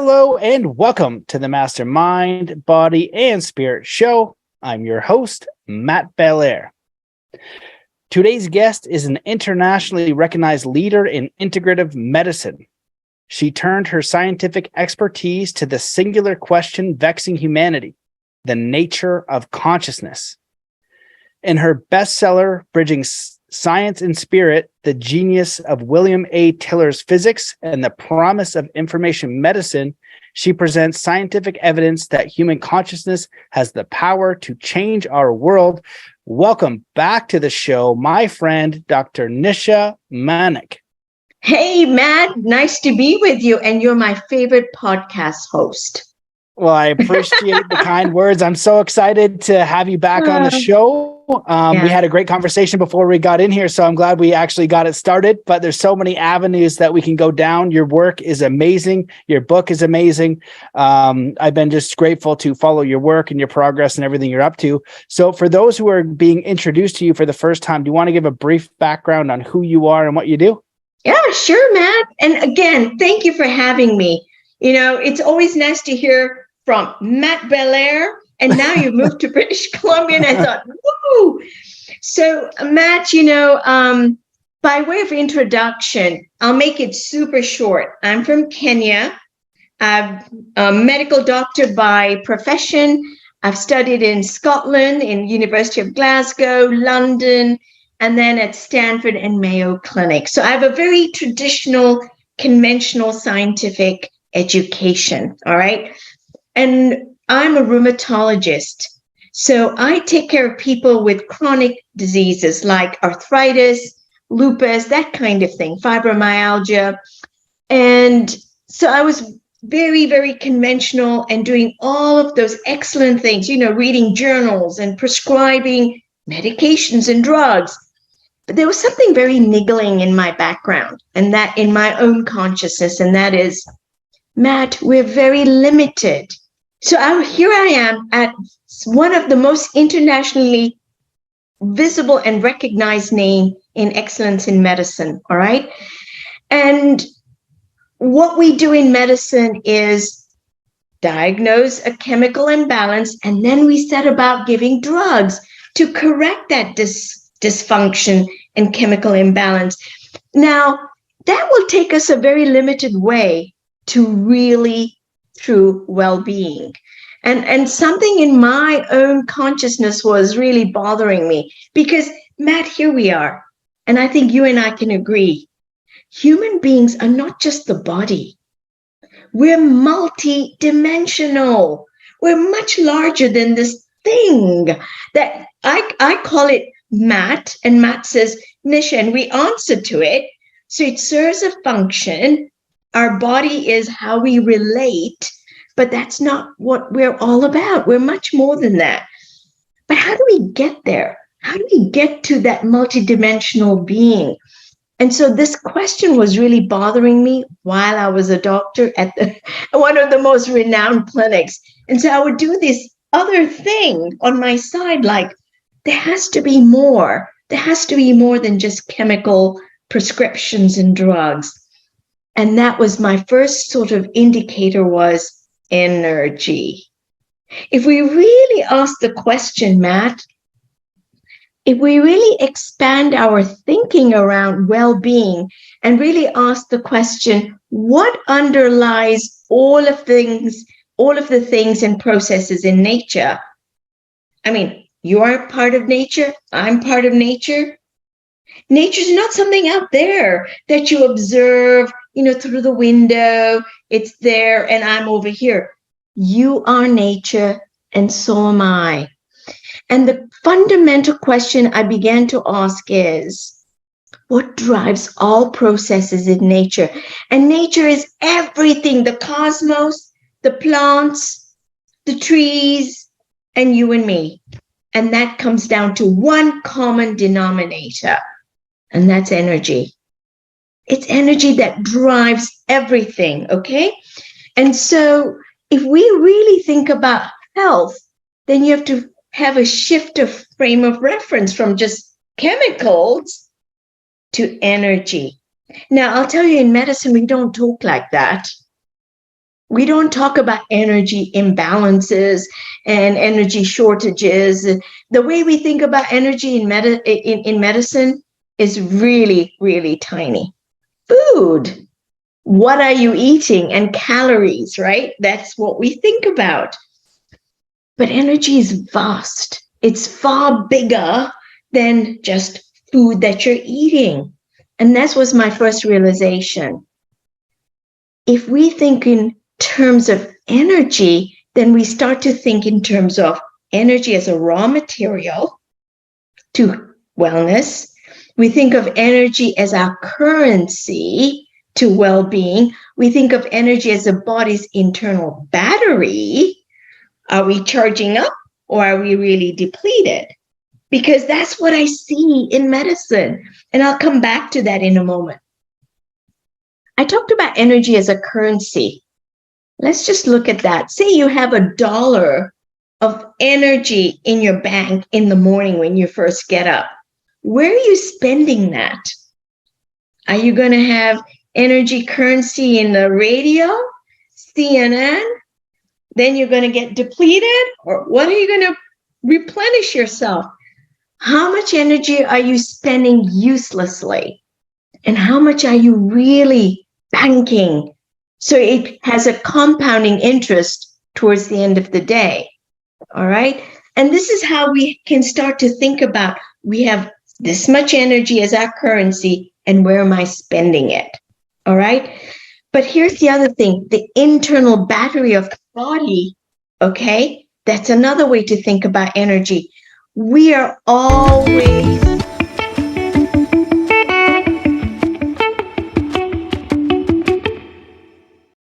Hello and welcome to the Mastermind, Body, and Spirit Show. I'm your host, Matt BELAIR. Today's guest is an internationally recognized leader in integrative medicine. She turned her scientific expertise to the singular question vexing humanity, the nature of consciousness. In her bestseller, Bridging Science and Spirit, The Genius of WilliamATiller's Physics and the Promise of Information Medicine, she presents scientific evidence that human consciousness has the power to change our world. Welcome back to the show, my friend, Dr. Nisha Manek. Hey, Matt, nice to be with you. And you're my favorite podcast host. Well, I appreciate the kind words. I'm so excited to have you back on the show. We had a great conversation before we got in here, so I'm glad we actually got it started. But there's so many avenues that we can go down. Your work is amazing. Your book is amazing. I've been just grateful to follow your work and your progress and everything you're up to. So for those who are being introduced to you for the first time, do you want to give a brief background on who you are and what you do? Yeah, sure, Matt. And again, thank you for having me. You know, it's always nice to hear from Matt BELAIR, and now you've moved to British Columbia, and I thought, woo! So, Matt, by way of introduction, I'll make it super short. I'm from Kenya. I'm a medical doctor by profession. I've studied in Scotland, in University of Glasgow, London, and then at Stanford and Mayo Clinic. So I have a very traditional, conventional scientific education, all right? And I'm a rheumatologist. So I take care of people with chronic diseases like arthritis, lupus, that kind of thing, fibromyalgia. And so I was very, very conventional and doing all of those excellent things, reading journals and prescribing medications and drugs. But there was something very niggling in my background and that in my own consciousness. And that is, Matt, we're very limited. So here I am at one of the most internationally visible and recognized name in excellence in medicine, all right? And what we do in medicine is diagnose a chemical imbalance, and then we set about giving drugs to correct that dysfunction and chemical imbalance. Now, that will take us a very limited way to really true well-being. And something in my own consciousness was really bothering me because, Matt, here we are. And I think you and I can agree. Human beings are not just the body. We're multi-dimensional. We're much larger than this thing that I call it Matt, and Matt says, Nisha, and we answer to it. So it serves a function. Our body is how we relate, but that's not what we're all about. We're much more than that. But how do we get there? How do we get to that multidimensional being? And so this question was really bothering me while I was a doctor at one of the most renowned clinics. And so I would do this other thing on my side, like there has to be more. There has to be more than just chemical prescriptions and drugs. And that was my first sort of indicator was energy. If we really ask the question, Matt, if we really expand our thinking around well-being and really ask the question, what underlies all of the things and processes in nature? I mean, you are part of nature. I'm part of nature. Nature's not something out there that you observe, through the window. It's there and I'm over here. You are nature and so am I. And the fundamental question I began to ask is, what drives all processes in nature? And nature is everything, the cosmos, the plants, the trees, and you and me. And that comes down to one common denominator, and that's energy. It's energy that drives everything, okay? And so if we really think about health, then you have to have a shift of frame of reference from just chemicals to energy. Now, I'll tell you, in medicine, we don't talk like that. We don't talk about energy imbalances and energy shortages. The way we think about energy in medicine is really, really tiny. Food. What are you eating? And calories, right? That's what we think about. But energy is vast. It's far bigger than just food that you're eating. And that was my first realization. If we think in terms of energy, then we start to think in terms of energy as a raw material to wellness. We think of energy as our currency to well-being. We think of energy as the body's internal battery. Are we charging up or are we really depleted? Because that's what I see in medicine. And I'll come back to that in a moment. I talked about energy as a currency. Let's just look at that. Say you have $1 of energy in your bank in the morning when you first get up. Where are you spending that? Are you going to have energy currency in the radio, CNN? Then you're going to get depleted? Or what are you going to replenish yourself? How much energy are you spending uselessly? And how much are you really banking? So it has a compounding interest towards the end of the day. All right. And this is how we can start to think about, we have this much energy as our currency, and where am I spending it? All right. But here's the other thing, the internal battery of the body. Okay. That's another way to think about energy. We are always